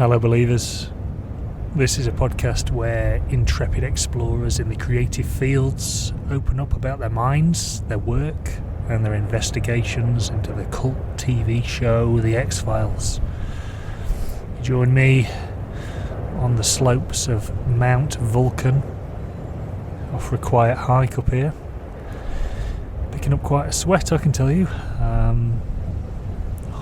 Hello, believers. This is a podcast where intrepid explorers in the creative fields open up about their minds, their work, and their investigations into the cult TV show The X-Files. Join me on the slopes of Mount Vulcan, off for a quiet hike up here. Picking up quite a sweat, I can tell you.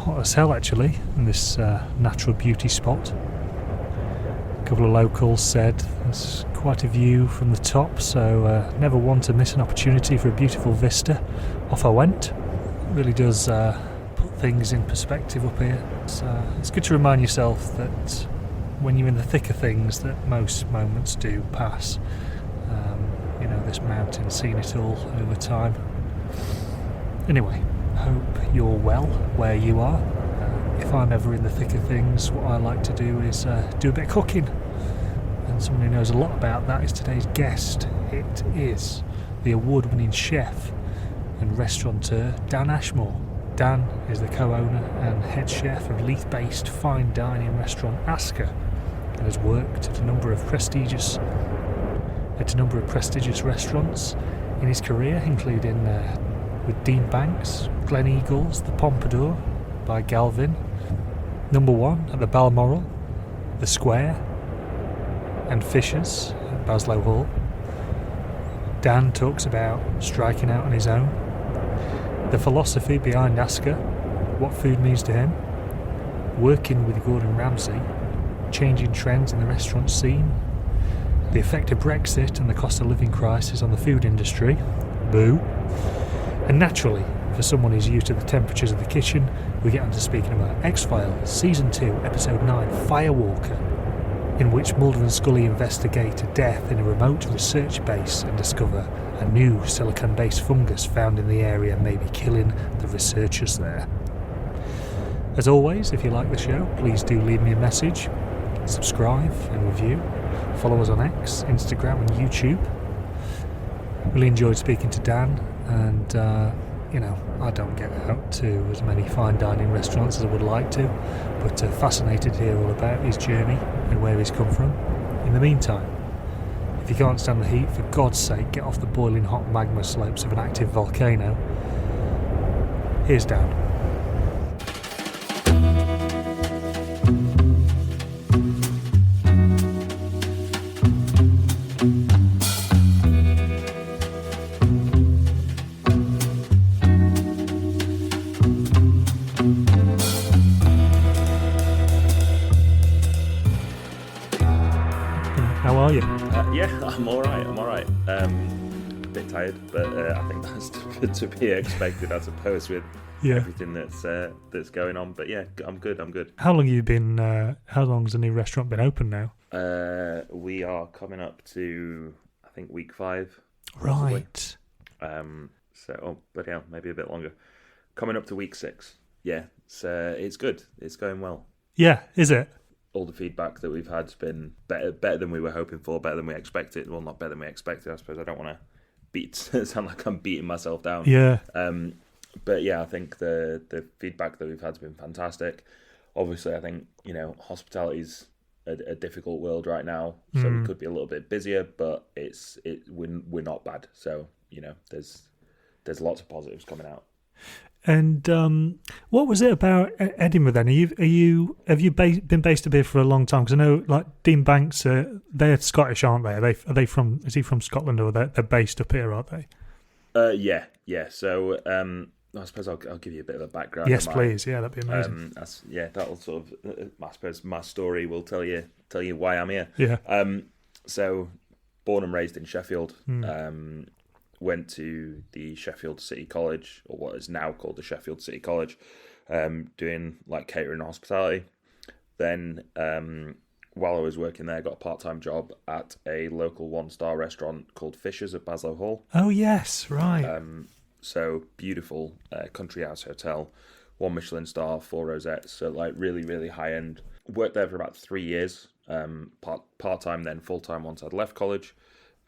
Hot as hell, actually, in this natural beauty spot. A couple of locals said there's quite a view from the top, so never want to miss an opportunity for a beautiful vista. Off I went. It really does put things in perspective up here. It's good to remind yourself that when you're in the thick of things, that most moments do pass. This mountain's seen it all over time. Anyway, hope you're well where you are. If I'm ever in the thick of things, what I like to do is do a bit of cooking. And someone who knows a lot about that is today's guest. It is the award-winning chef and restaurateur Dan Ashmore. Dan is the co-owner and head chef of Leith-based fine dining restaurant Askr and has worked at a number of prestigious restaurants in his career, including with Dean Banks, Gleneagles, the Pompadour by Galvin, number one at the Balmoral, the Square and Fischers at Baslow Hall. Dan talks about striking out on his own, the philosophy behind Askr, what food means to him, working with Gordon Ramsay, changing trends in the restaurant scene, the effect of Brexit and the cost of living crisis on the food industry, boo. And naturally, for someone who's used to the temperatures of the kitchen, we get on to speaking about X-Files, Season 2, Episode 9, Firewalker, in which Mulder and Scully investigate a death in a remote research base and discover a new silicon-based fungus found in the area may be killing the researchers there. As always, if you like the show, please do leave me a message, subscribe and review. Follow us on X, Instagram and YouTube. Really enjoyed speaking to Dan, and I don't get out to as many fine dining restaurants as I would like to, but fascinated to hear all about his journey and where he's come from. In the meantime, if you can't stand the heat, for God's sake, get off the boiling hot magma slopes of an active volcano. Here's Dan. How are you? I'm all right. A bit tired, but I think that's to be expected, I suppose, with everything that's going on. But yeah, I'm good. How long have you been? How long has the new restaurant been open now? We are coming up to, I think, week 5. Right. But yeah, maybe a bit longer. Coming up to week 6. Yeah, it's good. It's going well. Yeah, is it? All the feedback that we've had has been better than we were hoping for, better than we expected. Well, not better than we expected, I suppose. I don't want to sound like I'm beating myself down. Yeah. But yeah, I think the feedback that we've had has been fantastic. Obviously, I think, hospitality's a difficult world right now, so we could be a little bit busier, but we're not bad. So, there's lots of positives coming out. And what was it about Edinburgh then? Have you been based up here for a long time? Because I know, like Dean Banks, they're Scottish, aren't they? Are they from? Is he from Scotland, or they're based up here, aren't they? Yeah. So I suppose I'll give you a bit of a background. Yes, please. Yeah, that'd be amazing. That'll sort of. I suppose my story will tell you why I'm here. Yeah. So born and raised in Sheffield. Went to the Sheffield City College, or what is now called the Sheffield City College, doing like catering and hospitality. Then, while I was working there, got a part-time job at a local one-star restaurant called Fischers at Baslow Hall. Oh yes, right. So beautiful country house hotel, 1 Michelin star, 4 rosettes, so like really, really high end. Worked there for about 3 years, part-time, then full-time once I'd left college,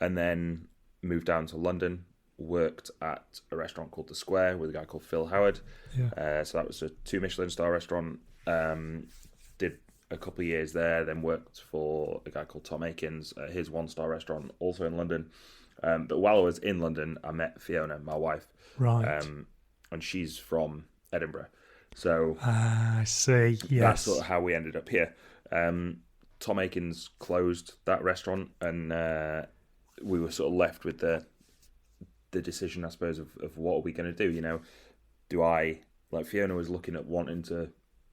and then moved down to London, worked at a restaurant called The Square with a guy called Phil Howard. Yeah. So that was a 2 Michelin star restaurant. Did a couple of years there, then worked for a guy called Tom Aikens at his one-star restaurant, also in London. But while I was in London, I met Fiona, my wife. Right. And she's from Edinburgh. So I see, yes. That's sort of how we ended up here. Tom Aikens closed that restaurant, and we were sort of left with the decision, I suppose, of what are we going to do? You know, do I, like Fiona was looking at wanting to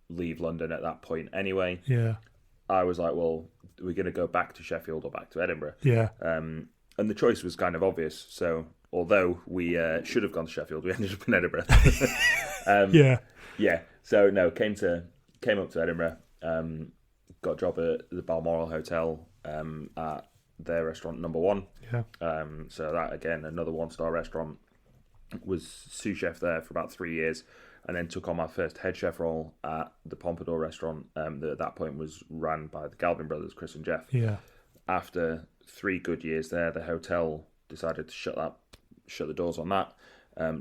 leave London at that point anyway. Yeah. I was like, well, we're going to go back to Sheffield or back to Edinburgh. Yeah. And the choice was kind of obvious. So although we should have gone to Sheffield, we ended up in Edinburgh. Yeah. Yeah. So no, came up to Edinburgh. Got a job at the Balmoral Hotel at their restaurant number 1. Yeah. So that, again, another 1-star restaurant. Was sous chef there for about 3 years, and then took on my first head chef role at the Pompadour restaurant that at that point was run by the Galvin brothers, Chris and Jeff. Yeah. After 3 good years there, the hotel decided to shut the doors on that.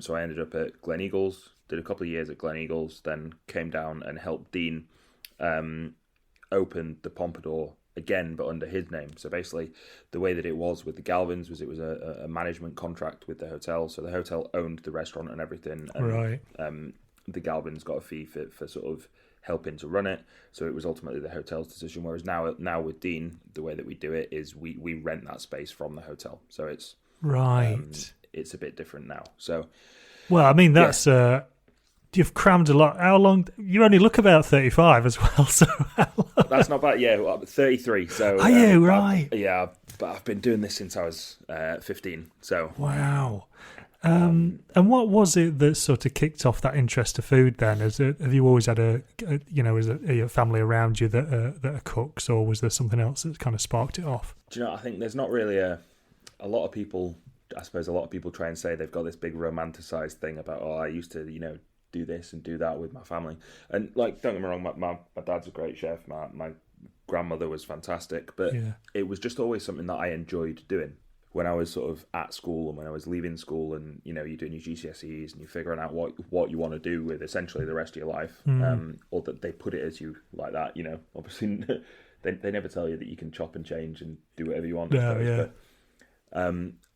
So I ended up at Gleneagles, did a couple of years at Gleneagles, then came down and helped Dean open the Pompadour again, but under his name. So basically, the way that it was with the Galvins was it was a management contract with the hotel. So the hotel owned the restaurant and everything. And, right. The Galvins got a fee for sort of helping to run it. So it was ultimately the hotel's decision. Whereas now with Dean, the way that we do it is we rent that space from the hotel. So it's right. It's a bit different now. So, well, I mean, that's you've crammed a lot. How long? You only look about 35 as well, so that's not bad. Yeah, well, I'm 33. So are you right? But I've been doing this since I was 15. So wow. And what was it that sort of kicked off that interest to food? Then, have you always had a family around you that are cooks, or was there something else that kind of sparked it off? Do you know? I think there's not really a lot of people. I suppose a lot of people try and say they've got this big romanticized thing about, I used to, do this and do that with my family. And like, don't get me wrong, my dad's a great chef. My grandmother was fantastic, but it was just always something that I enjoyed doing. When I was sort of at school and when I was leaving school and, you're doing your GCSEs and you're figuring out what you want to do with essentially the rest of your life, or that they put it as you like that, obviously they never tell you that you can chop and change and do whatever you want. But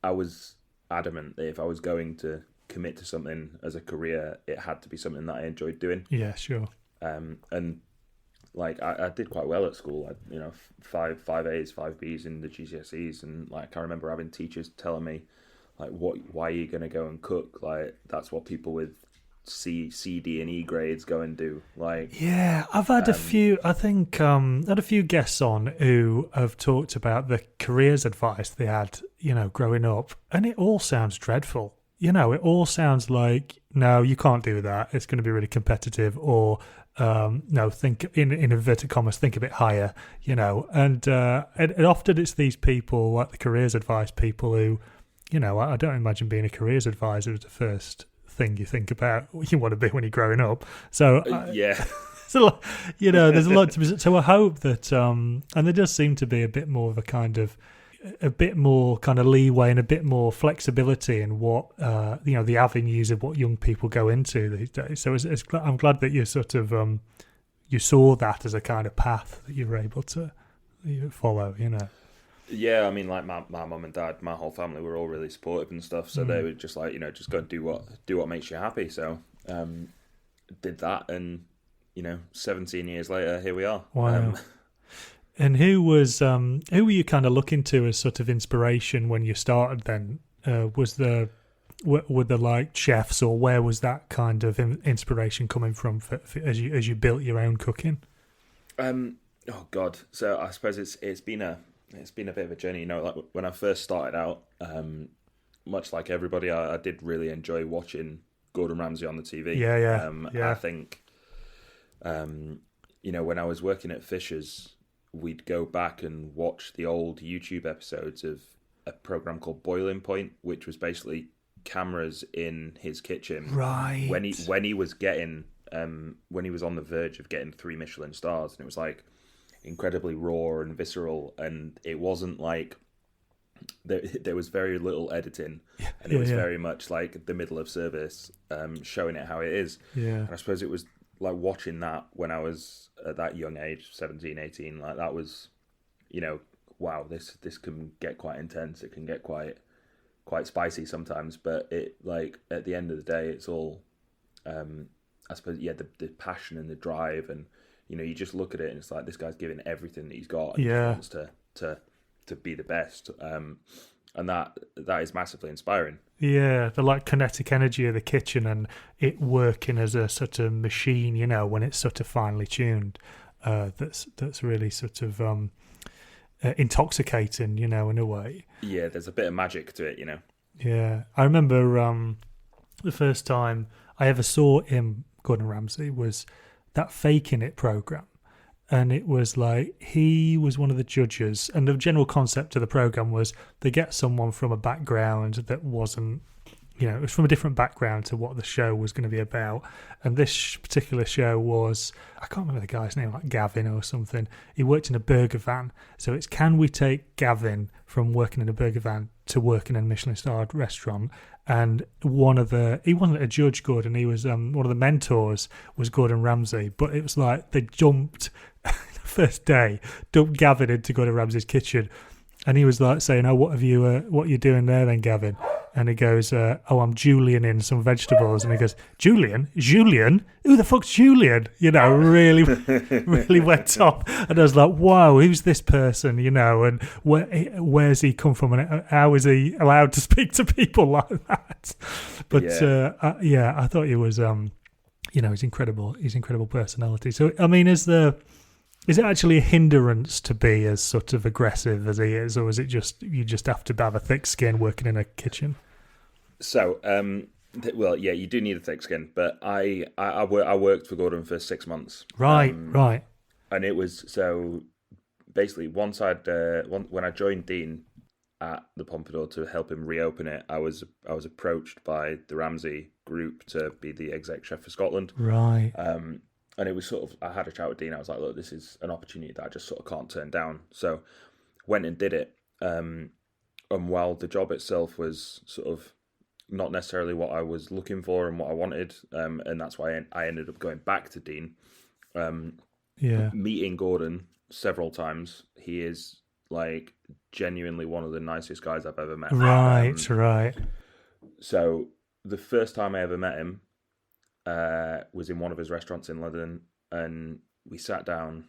I was adamant that if I was going to commit to something as a career, it had to be something that I enjoyed doing. Yeah, sure. And like I did quite well at school. I, 5 A's, 5 B's in the GCSEs, and like I remember having teachers telling me, like, why are you going to go and cook? Like that's what people with C, D, and E grades go and do. Like, yeah, I've had a few. I think had a few guests on who have talked about the careers advice they had, growing up, and it all sounds dreadful. It all sounds like, no, you can't do that. It's going to be really competitive, or no, think in inverted commas, think a bit higher. And often it's these people, like the careers advice people, who, I don't imagine being a careers advisor is the first thing you think about what you want to be when you're growing up. So yeah, there's a lot, there's a lot to be. So I hope that, and there does seem to be a bit more of a bit more kind of leeway and a bit more flexibility in what the avenues of what young people go into these days. So I'm glad that you sort of you saw that as a kind of path that you were able to follow. Yeah, I mean, like my mum and dad, my whole family were all really supportive and stuff. So they were just like, just go and do what makes you happy. So did that, and 17 years later, here we are. Wow. And who were you kind of looking to as sort of inspiration when you started then? Were there like chefs, or where was that kind of inspiration coming from for as you built your own cooking? Oh God. So I suppose it's been a bit of a journey. Like when I first started out, much like everybody, I did really enjoy watching Gordon Ramsay on the TV. Yeah. I think, when I was working at Fischers, we'd go back and watch the old YouTube episodes of a program called Boiling Point, which was basically cameras in his kitchen. Right. When he was getting, when he was on the verge of getting 3 Michelin stars, and it was like incredibly raw and visceral, and it wasn't like there was very little editing, and it was very much like the middle of service, showing it how it is. Yeah. And I suppose it was like watching that when I was at that young age, 17, 18, like that was, wow, this can get quite intense. It can get quite spicy sometimes, but it, like, at the end of the day, it's all, I suppose, the passion and the drive, and you just look at it and it's like, this guy's giving everything that he's got, and he wants to be the best, and that is massively inspiring. Yeah, the like kinetic energy of the kitchen and it working as a sort of machine, when it's sort of finely tuned, that's really sort of intoxicating, in a way. Yeah, there's a bit of magic to it, Yeah, I remember the first time I ever saw him, Gordon Ramsay, was that Faking It program. And it was like, he was one of the judges, and the general concept of the program was they get someone from a background that wasn't, it was from a different background to what the show was going to be about. And this particular show was, I can't remember the guy's name, like Galvin or something. He worked in a burger van. So it's, can we take Galvin from working in a burger van to working in a Michelin-starred restaurant? And he wasn't a judge, Gordon. He was one of the mentors was Gordon Ramsay. But it was like they jumped the first day, dumped Gavin into Gordon Ramsay's kitchen, and he was like saying, "Oh, what are you doing there then, Gavin?" And he goes, "Oh, I'm julienning some vegetables." And he goes, "Julian? Who the fuck's Julian?" Really, really went off. And I was like, "Wow, who's this person?" And where's he come from? And how is he allowed to speak to people like that? But I thought he was, he's incredible. He's incredible personality. So, I mean, is it actually a hindrance to be as sort of aggressive as he is, or is it just you just have to have a thick skin working in a kitchen? So, you do need a thick skin, but I worked for Gordon for 6 months. Right. And it was, so basically, when I joined Dean at the Pompadour to help him reopen it, I was approached by the Ramsay group to be the exec chef for Scotland. Right. And it was sort of, I had a chat with Dean. I was like, look, this is an opportunity that I just sort of can't turn down. So went and did it. And while the job itself was sort of not necessarily what I was looking for and what I wanted, and that's why I ended up going back to Dean. Meeting Gordon several times. He is like genuinely one of the nicest guys I've ever met. Right. So the first time I ever met him, was in one of his restaurants in London, and we sat down,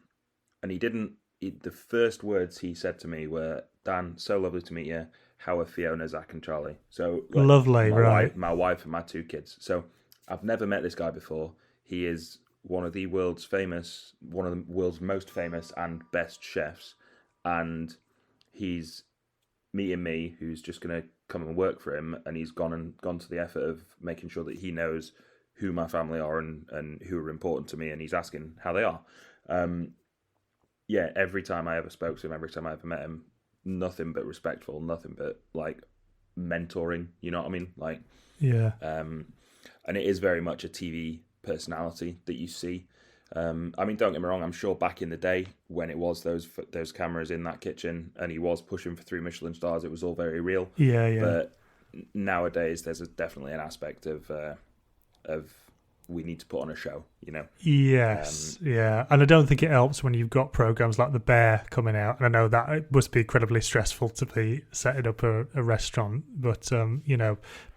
and the first words he said to me were, "Dan, so lovely to meet you. How are Fiona, Zach, and Charlie?" So lovely, my wife and my 2 kids. So I've never met this guy before. He is one of the world's most famous and best chefs, and he's meeting me, who's just going to come and work for him, and he's gone to the effort of making sure that he knows who my family are and who are important to me, and he's asking how they are. Every time I ever spoke to him, every time I ever met him, nothing but respectful, nothing but like mentoring, you know what I mean? Like, yeah. And it is very much a TV personality that you see. I mean, don't get me wrong, I'm sure back in the day when it was those cameras in that kitchen and he was pushing for 3 Michelin stars, it was all very real. Yeah. But nowadays there's definitely an aspect of we need to put on a show, Yes, and I don't think it helps when you've got programs like The Bear coming out, and I know that it must be incredibly stressful to be setting up a restaurant, but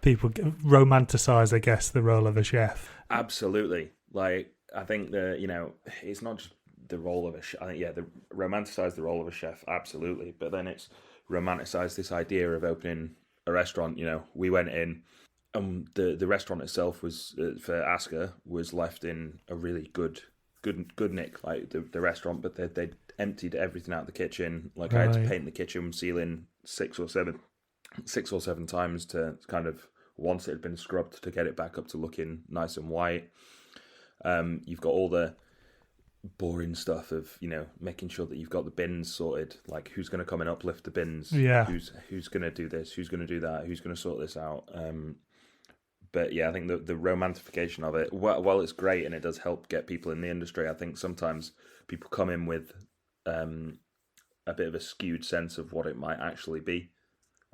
people romanticize, I guess, the role of a chef. Absolutely. Like, I think it's not just the role of a chef. I think, they romanticize the role of a chef, absolutely, but then it's romanticize this idea of opening a restaurant. We went in, the restaurant itself was for Askr was left in a really good nick, like the restaurant, but they emptied everything out of the kitchen. Like, I had to paint the kitchen ceiling 6 or 7 times to kind of, once it had been scrubbed, to get it back up to looking nice and white. You've got all the boring stuff of making sure that you've got the bins sorted, like who's going to come and uplift the bins, who's going to do this, who's going to do that, who's going to sort this out. But I think the romantification of it, while it's great and it does help get people in the industry, I think sometimes people come in with a bit of a skewed sense of what it might actually be,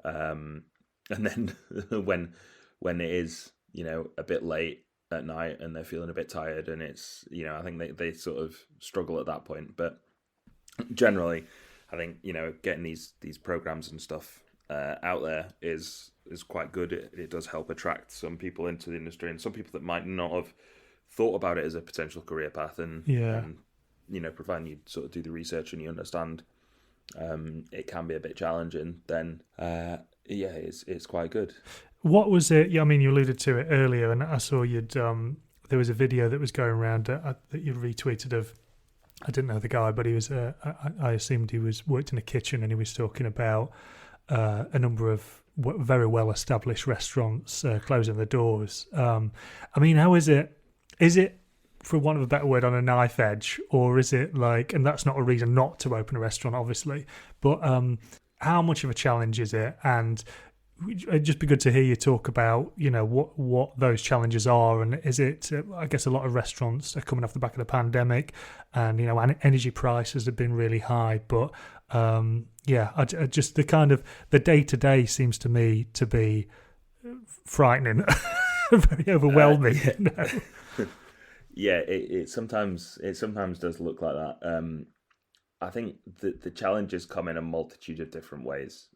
and then when it is a bit late at night and they're feeling a bit tired, and it's, I think they sort of struggle at that point. But generally, I think, getting these programs and stuff out there is quite good. It does help attract some people into the industry, and some people that might not have thought about it as a potential career path, and providing you sort of do the research and you understand it can be a bit challenging, then it's quite good. What was it? Yeah, I mean, you alluded to it earlier, and I saw you'd there was a video that was going around that you retweeted of, I didn't know the guy, but he was I assumed he worked in a kitchen, and he was talking about a number of very well established restaurants closing the doors. I mean, how is it? Is it, for want of a better word, on a knife edge, or is it like, and that's not a reason not to open a restaurant, obviously, but how much of a challenge is it? And it'd just be good to hear you talk about, what those challenges are. And is it, I guess a lot of restaurants are coming off the back of the pandemic, and, energy prices have been really high. But, I just the kind of, the day-to-day seems to me to be frightening, very overwhelming. Yeah, it sometimes does look like that. I think the challenges come in a multitude of different ways.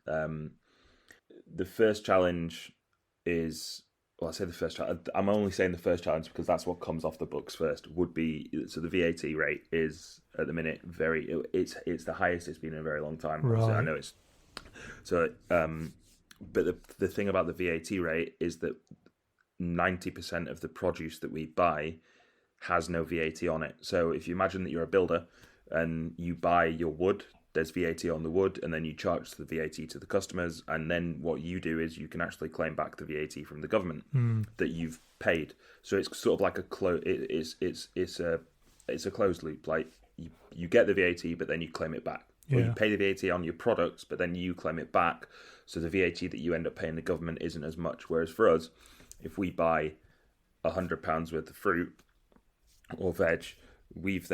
The first challenge is, well, I say the first challenge, I'm only saying the first challenge because that's what comes off the books first, would be, so the VAT rate is at the minute it's the highest it's been in a very long time. Right. So I know it's, so, but the thing about the VAT rate is that 90% of the produce that we buy has no VAT on it. So if you imagine that you're a builder and you buy your wood, there's VAT on the wood, and then you charge the VAT to the customers, and then what you do is you can actually claim back the VAT from the government that you've paid. So it's sort of like it's a closed loop. Like you get the VAT, but then you claim it back. Yeah. Or you pay the VAT on your products, but then you claim it back. So the VAT that you end up paying the government isn't as much. Whereas for us, if we buy £100 worth of fruit or veg, we've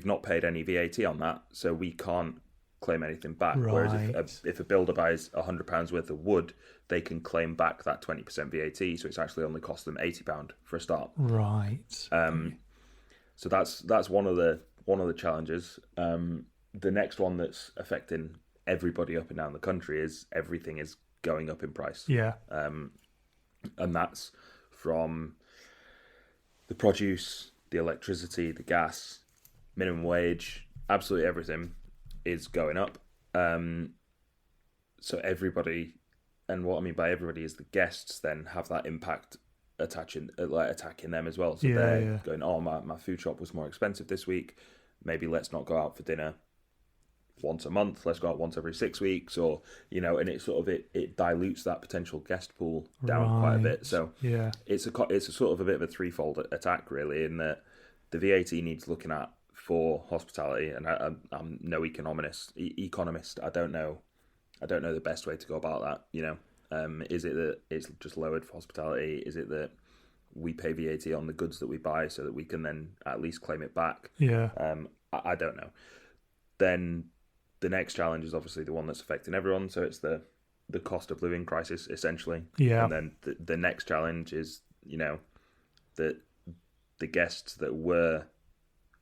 not paid any VAT on that, so we can't claim anything back. Right. Whereas if a builder buys £100 worth of wood, they can claim back that 20% VAT, so it's actually only cost them £80 for a start. Right. So that's one of the challenges. The next one that's affecting everybody up and down the country is everything is going up in price. Yeah. And that's from the produce, the electricity, the gas, minimum wage, absolutely everything is going up. So everybody, and what I mean by everybody is the guests then have that impact attacking them as well. So they're going, oh, my food shop was more expensive this week. Maybe let's not go out for dinner once a month. Let's go out once every 6 weeks, or and it sort of it dilutes that potential guest pool down quite a bit. So it's a sort of a bit of a threefold attack really, in that the VAT needs looking at for hospitality, and I'm no economist. I don't know the best way to go about that. Is it that it's just lowered for hospitality? Is it that we pay VAT on the goods that we buy so that we can then at least claim it back? Yeah. I don't know. Then the next challenge is obviously the one that's affecting everyone. So it's the cost of living crisis, essentially. Yeah. And then the next challenge is, that the guests that were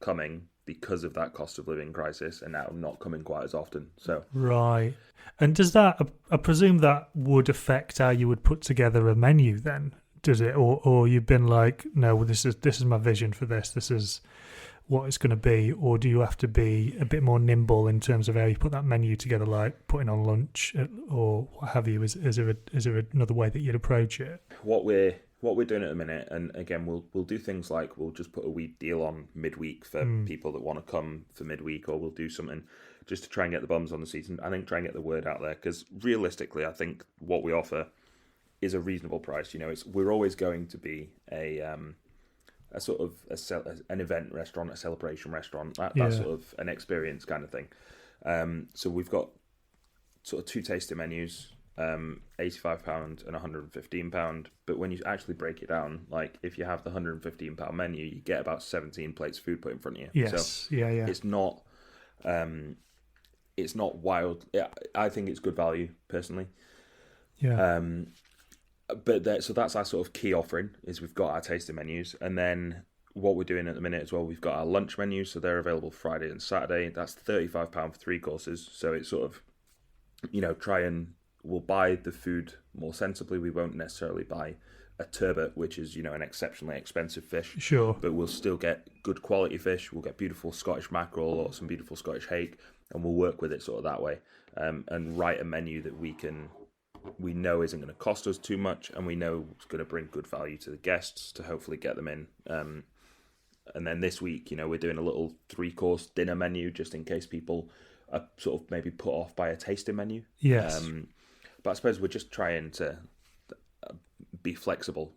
coming because of that cost of living crisis are now not coming quite as often. So right. And does that, I presume that would affect how you would put together a menu then, does it? Or you've been like, no, this is my vision for this. This is what it's going to be. Or do you have to be a bit more nimble in terms of how you put that menu together, like putting on lunch or what have you? Is there another way that you'd approach it? What we're doing at the minute, and again, we'll do things like we'll just put a wee deal on midweek for people that want to come for midweek, or we'll do something just to try and get the bums on the seats, and I think try and get the word out there, because realistically, I think what we offer is a reasonable price. We're always going to be a sort of an event restaurant, a celebration restaurant, that sort of an experience kind of thing. So we've got sort of two tasting menus. £85 and £115, but when you actually break it down, like if you have the £115 menu, you get about 17 plates of food put in front of you. Yes, so yeah. It's not wild. Yeah, I think it's good value personally. Yeah. So that's our sort of key offering, is we've got our tasting menus, and then what we're doing at the minute as well, we've got our lunch menus, so they're available Friday and Saturday. That's £35 for 3 courses. So it's sort of, we'll buy the food more sensibly. We won't necessarily buy a turbot, which is, an exceptionally expensive fish. Sure. But we'll still get good quality fish. We'll get beautiful Scottish mackerel or some beautiful Scottish hake, and we'll work with it sort of that way, and write a menu that we know isn't going to cost us too much, and we know it's going to bring good value to the guests to hopefully get them in. And then this week, we're doing a little 3-course dinner menu, just in case people are sort of maybe put off by a tasting menu. Yes. But I suppose we're just trying to be flexible,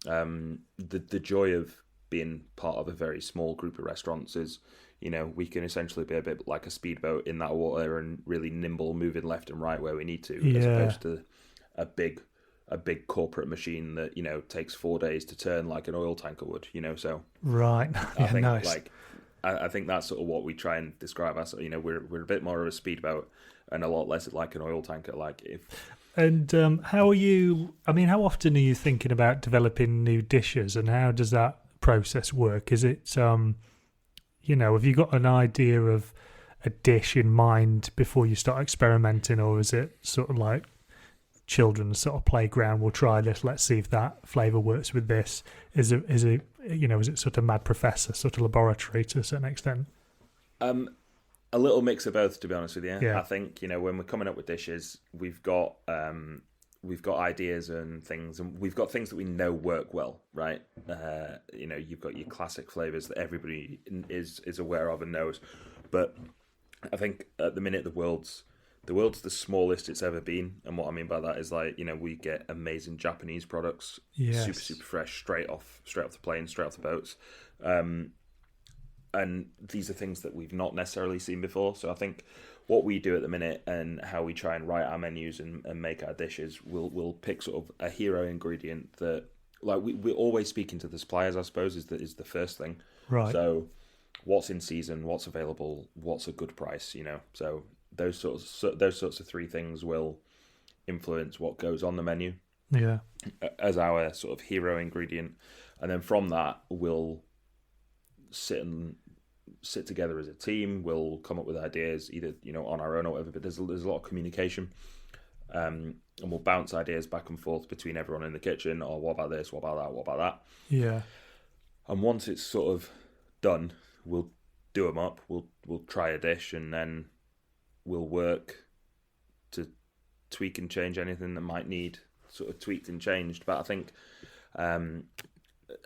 The joy of being part of a very small group of restaurants is, we can essentially be a bit like a speedboat in that water and really nimble, moving left and right where we need to, as opposed to a big corporate machine that, takes 4 days to turn like an oil tanker would, so. Right. I think, nice. I think that's sort of what we try and describe as, we're a bit more of a speedboat and a lot less like an oil tanker. And how are you? I mean, how often are you thinking about developing new dishes, and how does that process work? Is it, have you got an idea of a dish in mind before you start experimenting, or is it sort of like children's sort of playground? We'll try this. Let's see if that flavour works with this. Is it sort of mad professor, sort of laboratory to a certain extent? A little mix of both, to be honest with you. Yeah. I think, when we're coming up with dishes, we've got ideas and things, and we've got things that we know work well, right? You've got your classic flavours that everybody is aware of and knows. But I think at the minute the world's the smallest it's ever been, and what I mean by that is we get amazing Japanese products, yes. super fresh, straight off the plane, straight off the boats. And these are things that we've not necessarily seen before. So I think what we do at the minute and how we try and write our menus and make our dishes, we'll pick sort of a hero ingredient that, we're always speaking to the suppliers, I suppose, is the first thing. Right. So what's in season, what's available, what's a good price, So those sorts of 3 things will influence what goes on the menu. Yeah. As our sort of hero ingredient. And then from that, we'll sit together as a team. We'll come up with ideas either on our own or whatever, but there's a lot of communication, and we'll bounce ideas back and forth between everyone in the kitchen. Or what about this, what about that, what about that? Yeah. And once it's sort of done, we'll do them up, we'll try a dish, and then we'll work to tweak and change anything that might need sort of tweaked and changed. But I think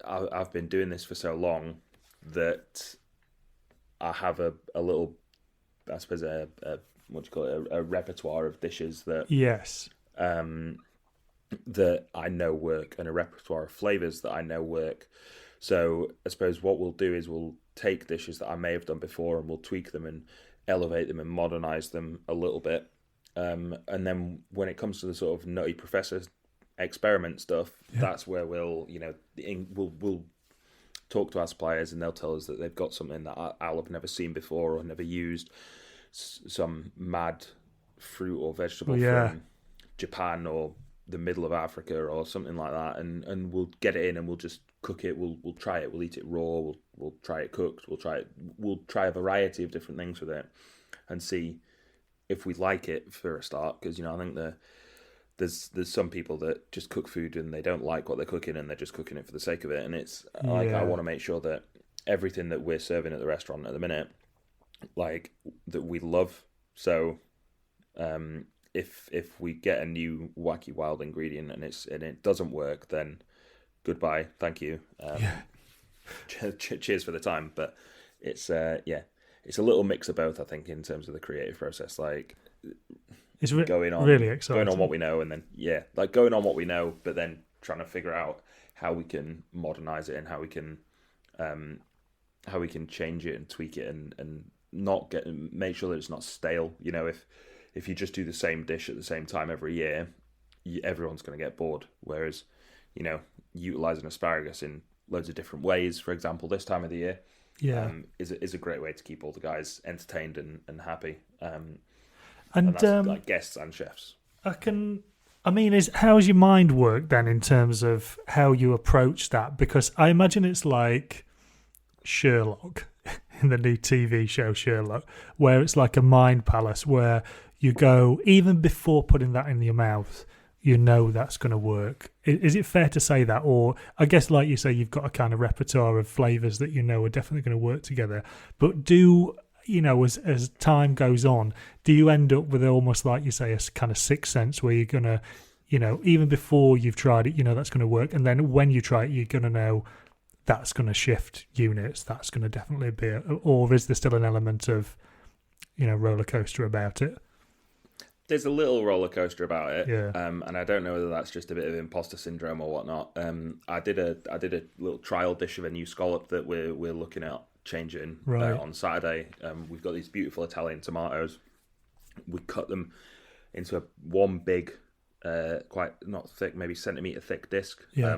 I've been doing this for so long that I have a little, I suppose, a repertoire of dishes that yes, that I know work, and a repertoire of flavours that I know work. So I suppose what we'll do is we'll take dishes that I may have done before and we'll tweak them and elevate them and modernise them a little bit. And then when it comes to the sort of nutty professor experiment stuff, that's where we'll talk to our suppliers, and they'll tell us that they've got something that I'll have never seen before or never used, some mad fruit or vegetable from Japan or the middle of Africa or something like that, and we'll get it in and we'll just cook it. We'll try it. We'll eat it raw. We'll try it cooked. We'll try a variety of different things with it and see if we like it for a start. Because I think there's some people that just cook food and they don't like what they're cooking and they're just cooking it for the sake of it. And it's I want to make sure that everything that we're serving at the restaurant at the minute, that we love. So if we get a new wacky wild ingredient and it doesn't work, then goodbye, thank you. Cheers for the time. But it's it's a little mix of both, I think, in terms of the creative process. It's going on really exciting. Going on what we know, and then going on what we know, but then trying to figure out how we can modernize it and how we can change it and tweak it and not make sure that it's not stale. If you just do the same dish at the same time every year, everyone's going to get bored. Whereas, utilizing asparagus in loads of different ways, for example, this time of the year, is a great way to keep all the guys entertained and happy. And that's guests and chefs. I can I mean, how's your mind work then in terms of how you approach that? Because I imagine it's like Sherlock in the new TV show Sherlock, where it's like a mind palace where you go, even before putting that in your mouth, you know that's going to work. Is it fair to say that? Or I guess, like you say, you've got a kind of repertoire of flavours that you know are definitely going to work together. But as time goes on, do you end up with almost like you say a kind of sixth sense where you're gonna, even before you've tried it, that's going to work, and then when you try it, you're gonna know that's going to shift units. That's going to definitely be, or is there still an element of, roller coaster about it? There's a little roller coaster about it, yeah. And I don't know whether that's just a bit of imposter syndrome or whatnot. I did a little trial dish of a new scallop that we're looking at changing on Saturday. We've got these beautiful Italian tomatoes. We cut them into one big, quite not thick, maybe centimetre thick disc. Yeah.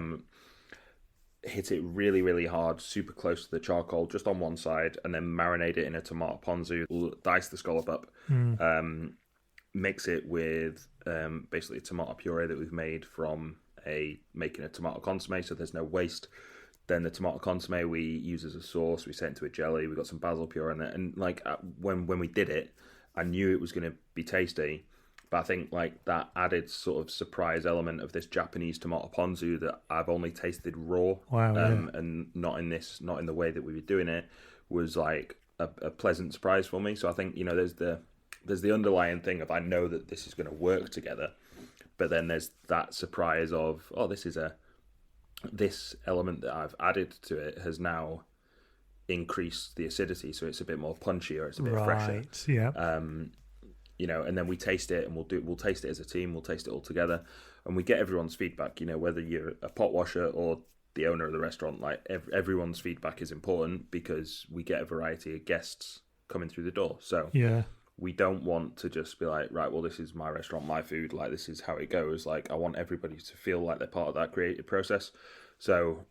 Hit it really, really hard, super close to the charcoal, just on one side, and then marinate it in a tomato ponzu. Dice the scallop up, mix it with basically a tomato puree that we've made from making a tomato consomme, so there's no waste. Then the tomato consomme we use as a sauce. We set into a jelly. We got some basil puree in it, and when we did it, I knew it was going to be tasty. But I think that added sort of surprise element of this Japanese tomato ponzu that I've only tasted raw, and not in the way that we were doing it, was like a pleasant surprise for me. So I think there's the underlying thing of I know that this is going to work together, but then there's that surprise of this element that I've added to it has now increased the acidity, so it's a bit more punchy, or it's a bit fresher. Yeah. And then we taste it, and we'll taste it as a team. We'll taste it all together, and we get everyone's feedback. Whether you're a pot washer or the owner of the restaurant, everyone's feedback is important because we get a variety of guests coming through the door. So yeah. We don't want to just be like, right, well, this is my restaurant, my food, this is how it goes. I want everybody to feel like they're part of that creative process. So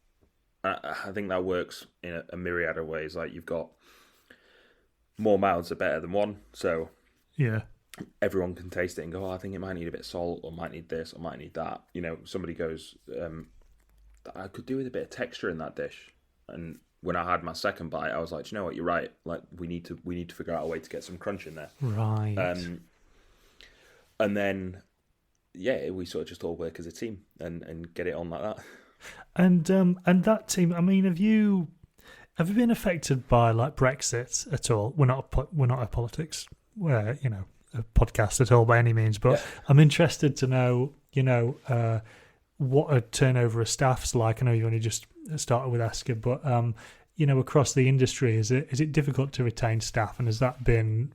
I think that works in a myriad of ways. You've got more mouths are better than one. So yeah, everyone can taste it and go, I think it might need a bit of salt, or might need this, or might need that. Somebody goes, I could do with a bit of texture in that dish. And when I had my second bite, I was like, you know what, you're right. We need to figure out a way to get some crunch in there. Right. And then, we sort of just all work as a team and get it on like that. And that team, I mean, have you been affected by Brexit at all? We're not a politics, a podcast at all by any means, but I'm interested to know, what a turnover of staff's like. I know you only just started with Askr, but across the industry, is it difficult to retain staff? And has that been,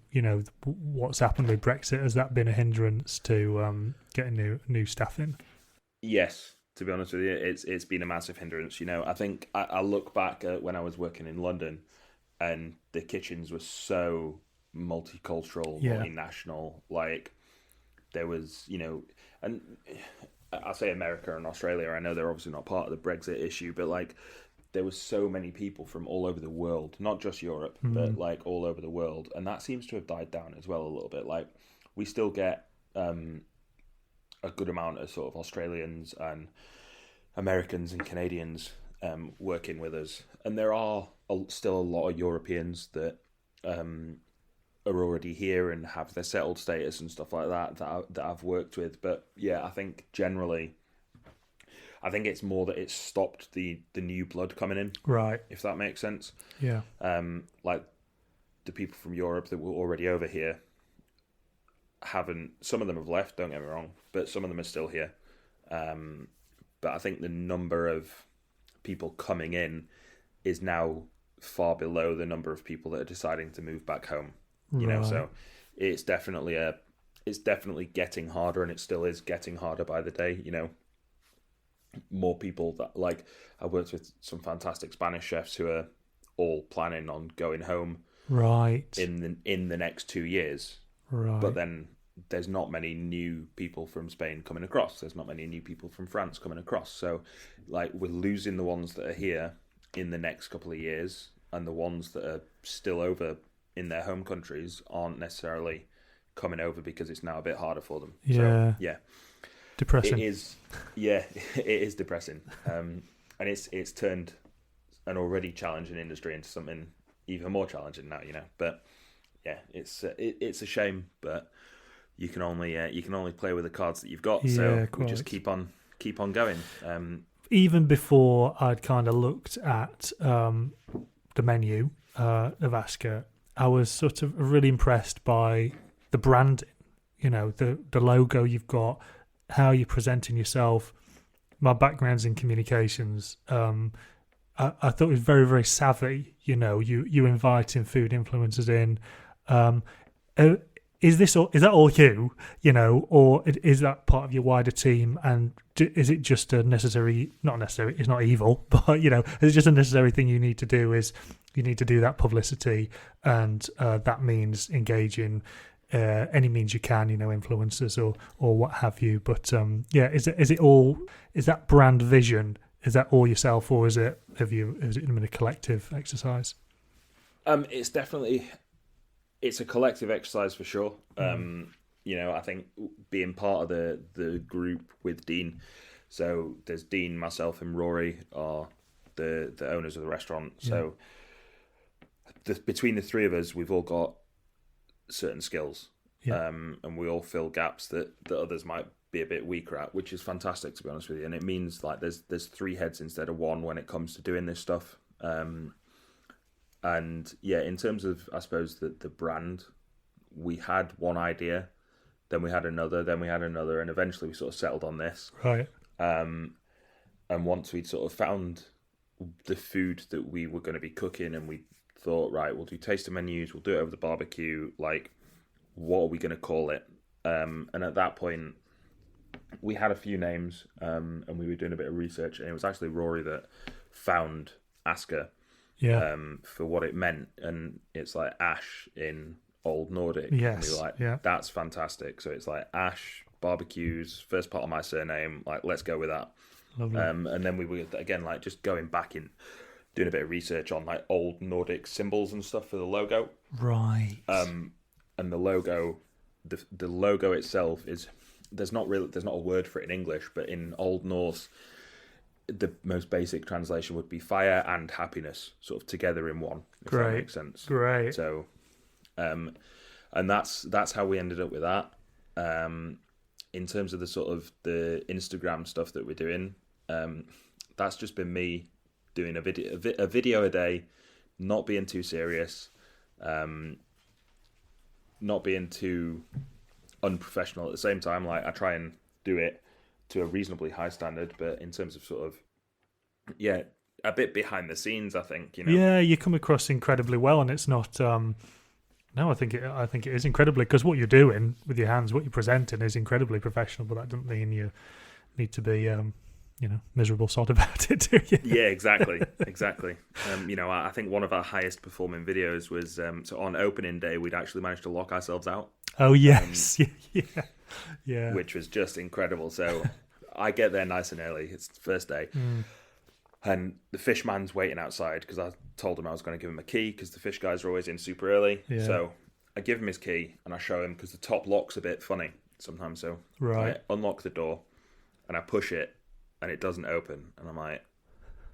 what's happened with Brexit? Has that been a hindrance to getting new staff in? Yes, to be honest with you, it's been a massive hindrance. I think I look back at when I was working in London, and the kitchens were so multicultural, multinational. There was, and I say America and Australia. I know they're obviously not part of the Brexit issue, but there was so many people from all over the world, not just Europe, but all over the world, and that seems to have died down as well a little bit. We still get a good amount of sort of Australians and Americans and Canadians working with us, and there are still a lot of Europeans that are already here and have their settled status and stuff like that I've worked with. But I think generally, it's more that it's stopped the new blood coming in, right? If that makes sense. Yeah. The people from Europe that were already over here haven't. Some of them have left. Don't get me wrong, but some of them are still here. But I think the number of people coming in is now far below the number of people that are deciding to move back home. So it's definitely getting harder, and it still is getting harder by the day. More people that I worked with some fantastic Spanish chefs who are all planning on going home in the next 2 years. Right. But then there's not many new people from Spain coming across. There's not many new people from France coming across. So we're losing the ones that are here in the next couple of years, and the ones that are still over in their home countries aren't necessarily coming over because it's now a bit harder for them. Yeah. So, Depressing. It is, yeah, it is depressing. And it's turned an already challenging industry into something even more challenging now, But yeah, it's a shame, but you can only play with the cards that you've got. Yeah, so quite. we just keep on going. Even before I'd kind of looked at the menu of Askr, I was sort of really impressed by the branding. The logo you've got, how you're presenting yourself. My background's in communications. I thought it was very, very savvy. You inviting food influencers in. Is that all you? Or is that part of your wider team? And is it just a necessary? Not necessary. It's not evil, but is it just a necessary thing you need to do? Is you need to do that publicity, and that means engaging any means you can, influencers or what have you. But is that brand vision? Is that all yourself, or is it been a collective exercise? It's a collective exercise for sure. I think being part of the group with Dean, so there's Dean, myself, and Rory are the owners of the restaurant. Yeah. So between the three of us, we've all got certain skills, and we all fill gaps that others might be a bit weaker at, which is fantastic, to be honest with you. And it means like there's three heads instead of one when it comes to doing this stuff. And yeah, in terms of, I suppose, the brand, we had one idea, then we had another, and eventually we sort of settled on this. Right. And once we'd sort of found the food that we were going to be cooking, and we thought, right, we'll do tasting menus, we'll do it over the barbecue, like, what are we going to call it? And at that point, we had a few names, and we were doing a bit of research, and it was actually Rory that found Askr. Yeah. For what it meant, and it's like ash in Old Nordic. Yes. And we were like, that's fantastic. So it's like ash, barbecues, first part of my surname, like, let's go with that. Lovely. And then we were, again, like, just going back in, doing a bit of research on like Old Nordic symbols and stuff for the logo. Right. And the logo, the logo itself is, there's not a word for it in English, but in Old Norse, the most basic translation would be fire and happiness, sort of together in one. If that makes sense. Great. So, and that's how we ended up with that. In terms of the sort of the Instagram stuff that we're doing, that's just been me doing a video a day, not being too serious, not being too unprofessional at the same time. Like, I try and do it to a reasonably high standard, but in terms of sort of, a bit behind the scenes, I think, Yeah, you come across incredibly well, and it's not. No, I think it is incredibly, because what you're doing with your hands, what you're presenting, is incredibly professional. But that doesn't mean you need to be, miserable sod about it, do you? Yeah, exactly. I think one of our highest performing videos was so on opening day, we'd actually managed to lock ourselves out. Oh yes, yeah. Which was just incredible. So I get there nice and early. It's the first day. And the fish man's waiting outside because I told him I was going to give him a key because the fish guys are always in super early. Yeah. So I give him his key and I show him, because the top lock's a bit funny sometimes. So right. I unlock the door and I push it and it doesn't open. And I'm like,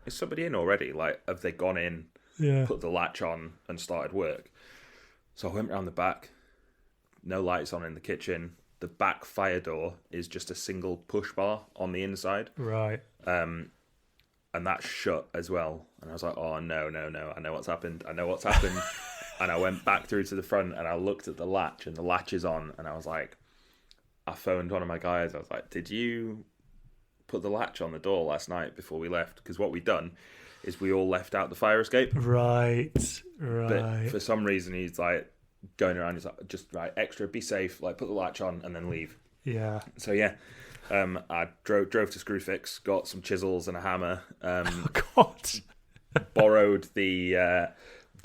is somebody in already? Like, have they gone in, put the latch on and started work? So I went round the back. No lights on in the kitchen. The back fire door is just a single push bar on the inside. Right. And that's shut as well. And I was like, oh, no. I know what's happened. And I went back through to the front and I looked at the latch, and the latch is on. And I was like, I phoned one of my guys. I was like, did you put the latch on the door last night before we left? Because what we'd done is we all left out the fire escape. Right. But for some reason, he's like going around. He's like, just right, extra, be safe. Like, put the latch on and then leave. Yeah. So yeah. I drove to Screwfix, got some chisels and a hammer. Oh God! Borrowed the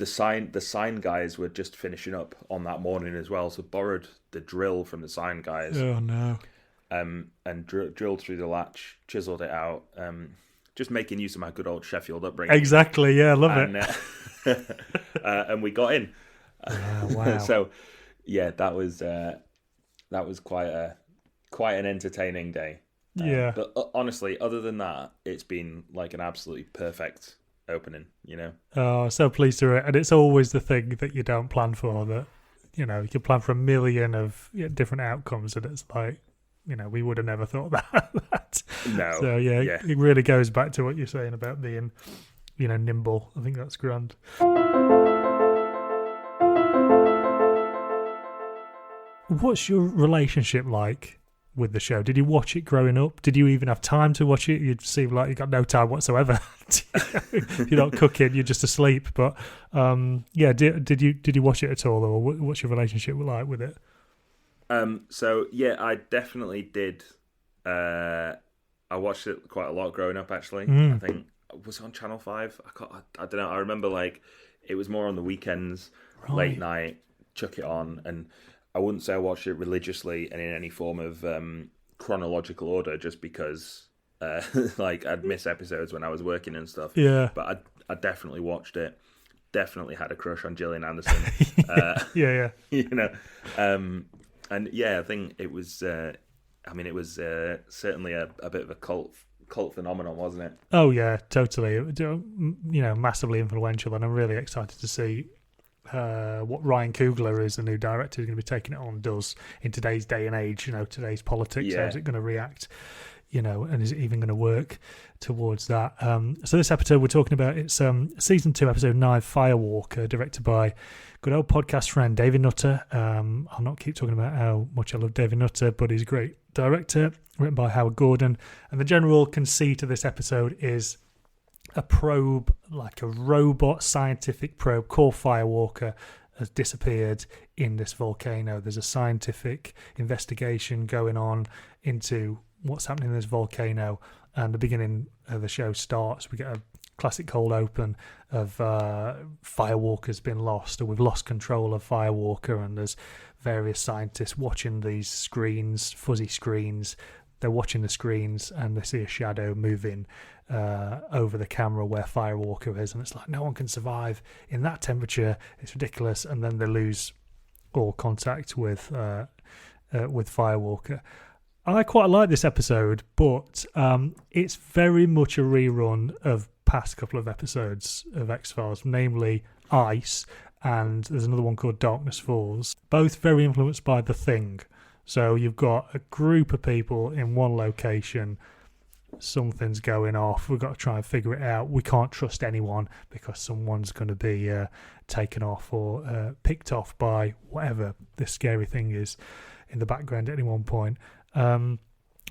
sign guys were just finishing up on that morning as well, so borrowed the drill from the sign guys. Oh no! And drilled through the latch, chiseled it out. Just making use of my good old Sheffield upbringing. Exactly. Yeah, love it. And we got in. Wow. So yeah, that was quite quite an entertaining day. Yeah. But honestly, other than that, it's been like an absolutely perfect opening, you know? Oh, so pleased to hear it. And it's always the thing that you don't plan for, that, you know, you can plan for a million of different outcomes, and it's like, you know, we would have never thought that. No. So, yeah, it really goes back to what you're saying about being, you know, nimble. I think that's grand. What's your relationship like with the show? Did you watch it growing up? Did you even have time to watch it? You seem like you got no time whatsoever. You're not cooking, you're just asleep. But did you watch it at all, or what's your relationship like with it? So yeah, I definitely did. I watched it quite a lot growing up. Actually, I think it was on Channel 5. I don't know. I remember like it was more on the weekends, late night, chuck it on, and I wouldn't say I watched it religiously and in any form of chronological order, just because like I'd miss episodes when I was working and stuff. Yeah. But I definitely watched it. Definitely had a crush on Gillian Anderson. Yeah. You know, and yeah, I think it was. It was certainly a bit of a cult phenomenon, wasn't it? Oh yeah, totally. You know, massively influential, and I'm really excited to see what Ryan Coogler is, the new director, who's going to be taking it on, does in today's day and age. You know, today's politics. How is it going to react? You know, and is it even going to work towards that? So this episode we're talking about, it's season 2, episode 9, Firewalker, directed by good old podcast friend David Nutter. I'll not keep talking about how much I love David Nutter, but he's a great director. Written by Howard Gordon, and the general conceit of this episode is a probe, like a robot scientific probe called Firewalker, has disappeared in this volcano. There's a scientific investigation going on into what's happening in this volcano, and the beginning of the show starts. We get a classic cold open of Firewalker's been lost, or we've lost control of Firewalker, and there's various scientists watching these screens, fuzzy screens. They're watching the screens and they see a shadow moving over the camera where Firewalker is, and it's like, no one can survive in that temperature. It's ridiculous. And then they lose all contact with Firewalker. I quite like this episode, but it's very much a rerun of past couple of episodes of X-Files, namely Ice, and there's another one called Darkness Falls, both very influenced by The Thing. So you've got a group of people in one location, something's going off, we've got to try and figure it out. We can't trust anyone because someone's going to be taken off or picked off by whatever this scary thing is in the background at any one point.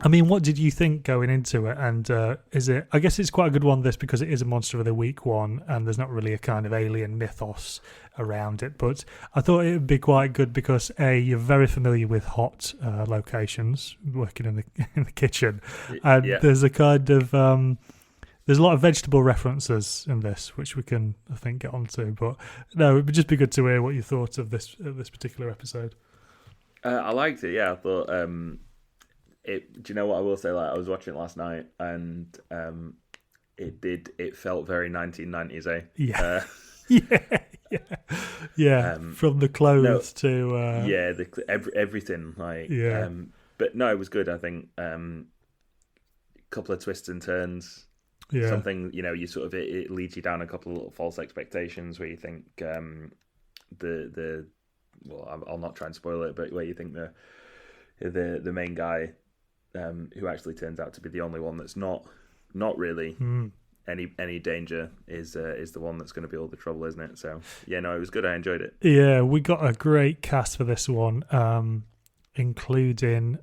I mean, what did you think going into it? And is it? I guess it's quite a good one, this, because it is a Monster of the Week one, and there's not really a kind of alien mythos around it. But I thought it would be quite good because you're very familiar with hot locations, working in the kitchen, and there's a kind of there's a lot of vegetable references in this, which we can, I think, get onto. But no, it would just be good to hear what you thought of this particular episode. I liked it. Yeah, I thought. Do you know what I will say? Like, I was watching it last night, and it felt very 1990s, eh? Yeah, yeah. From the clothes to everything. Like, but no, it was good. I think couple of twists and turns. Yeah, something, you know, you sort of it leads you down a couple of little false expectations where you think I'll not try and spoil it, but where you think the main guy. Who actually turns out to be the only one that's not really any danger is the one that's going to be all the trouble, isn't it? So yeah, no, it was good. I enjoyed it. Yeah, we got a great cast for this one, including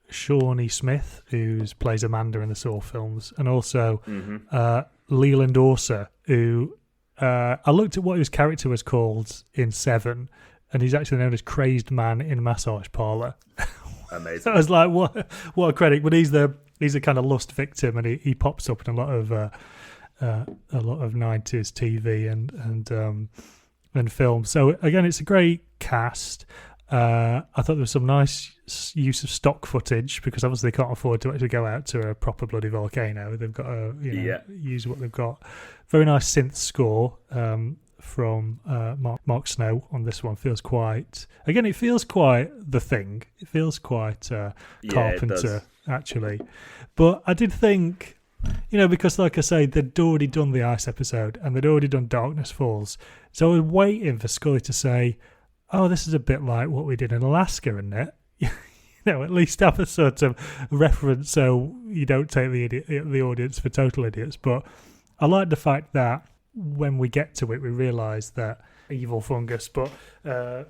Shawnee Smith, who plays Amanda in the Saw films, and also Leland Orser, who I looked at what his character was called in Seven, and he's actually known as Crazed Man in a Massage Parlour. Amazing. I was like, what a credit. But he's the kind of lust victim, and he pops up in a lot of 90s TV and film. So again, it's a great cast. I thought there was some nice use of stock footage, because obviously they can't afford to actually go out to a proper bloody volcano. They've got to use what they've got. Very nice synth score from Mark Snow on this one feels quite... Again, it feels quite The Thing. It feels quite Carpenter, actually. But I did think, because like I say, they'd already done the Ice episode and they'd already done Darkness Falls. So I was waiting for Scully to say, oh, this is a bit like what we did in Alaska, isn't it? At least have a sort of reference so you don't take the audience for total idiots. But I like the fact that when we get to it, we realise that evil fungus, but the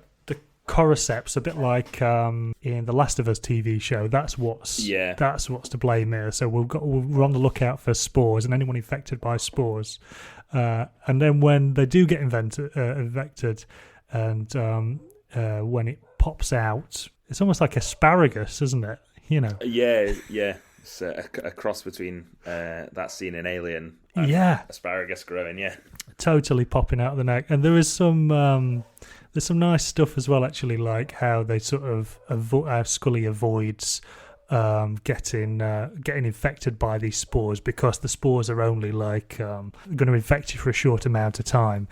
cordyceps, a bit like in the Last of Us TV show, that's what's to blame here. So we're on the lookout for spores and anyone infected by spores. And then when they do get infected, and when it pops out, it's almost like asparagus, isn't it? Yeah. It's a cross between that scene in Alien and asparagus growing, totally popping out of the neck. And there is there's some nice stuff as well, actually, like how they sort of how Scully avoids getting infected by these spores, because the spores are only like going to infect you for a short amount of time.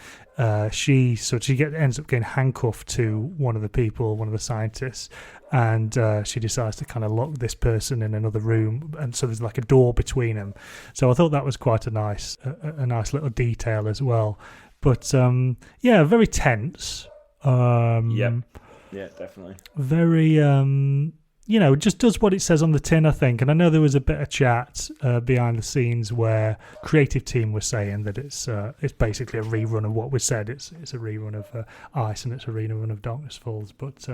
She ends up getting handcuffed to one of the scientists, and she decides to kind of lock this person in another room, and so there's like a door between them. So I thought that was quite a nice little detail as well. But very tense. Yeah, definitely. Very it just does what it says on the tin, I think. And I know there was a bit of chat behind the scenes where creative team was saying that it's basically a rerun of what we said. It's a rerun of Ice and it's a rerun of Darkness Falls. But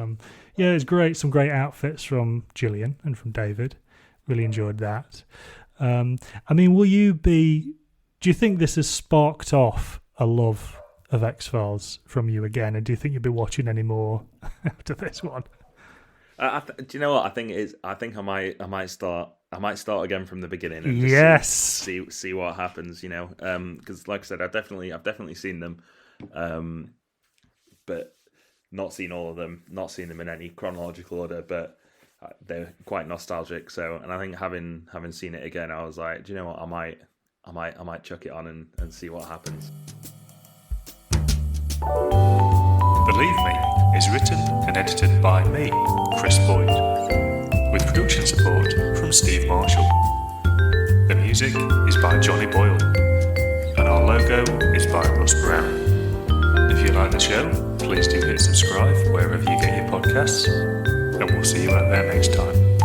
it's great. Some great outfits from Gillian and from David. Really enjoyed that. Do you think this has sparked off a love of X-Files from you again? And do you think you'll be watching any more after this one? Do you know what I think it is? I think I might start again from the beginning and just see what happens. Because like I said, I've definitely seen them, but not seen all of them. Not seen them in any chronological order, but they're quite nostalgic. So, and I think having seen it again, I was like, do you know what? I might chuck it on and see what happens. Believe Me is written and edited by me, Chris Boyd, with production support from Steve Marshall. The music is by Johnny Boyle, and our logo is by Russ Brown. If you like the show, please do hit subscribe wherever you get your podcasts, and we'll see you out there next time.